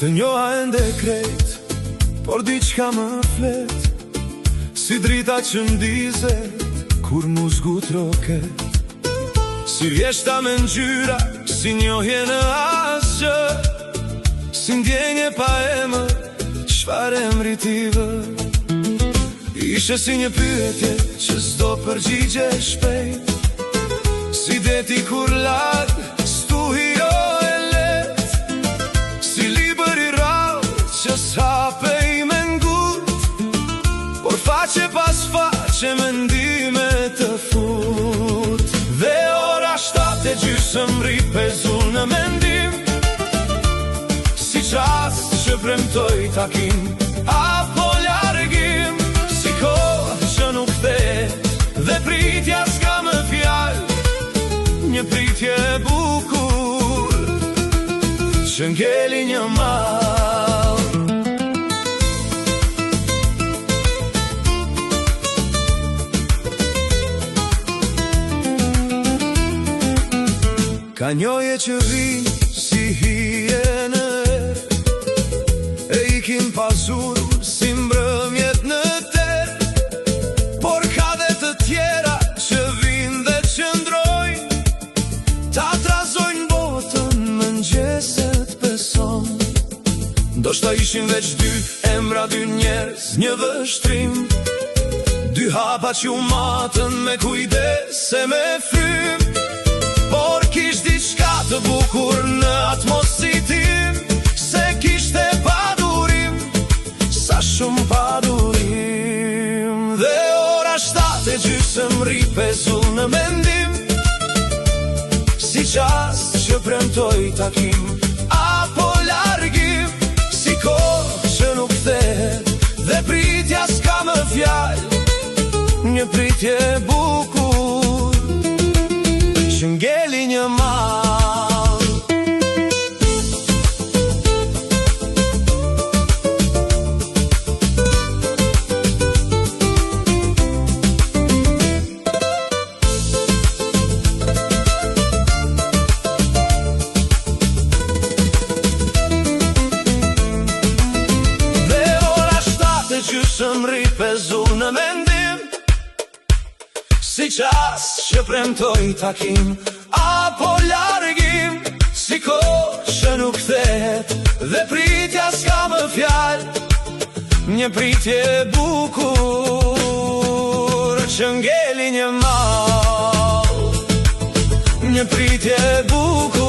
Së njoha ende krejt, por diçka më flet, si drita që ndizet, kur mu zgut roket. Si vjeshta me ngjyra, si njohje në asgjë, si ndjenje pa emër, çfarë emri ti vë. Ishe si një pyetje që s'do përgjigje shpejt, si deti kur lag, s'tuhi jo e let, si libër i rrallë që s'hape i me ngut, por faqe pas faqe mendime të fut. Dhe ora 7:30 ripezul në mendim, si qast që premtoj takim, apo largim, si kohë që nuk thet, dhe pritja s'ka më fjallë, një pritje bukur që ngeli një mall. Ka njohje që vinë si hije në erë, e ikin pazurur si mbrëmjet në terë, por ka dhe të tjera që vinë dhe qëndrojnë, ta trazojnë botën më ngjeset beson. Ndoshta ishin veç dy emra, dy njerëz, një vështrim, dy hapa që u matën me kujdes e me frym, por kisht diçka të bukur në atmositim, se kishte padurim, sa shumë padurim. Dhe ora 7:30 ripezull në mendim, si qast që premtoj takim, apo largim, si kohë që nuk thet, dhe pritja s'ka më fjallë, një pritje bukur që ngeli një mall. Dhe ora 7:30 ripezull në mendim, si qast që premtoj takim, apo largim, si kohë që nuk thet, dhe pritja s'ka më fjallë, një pritje bukur që ngeli një mall, një pritje bukur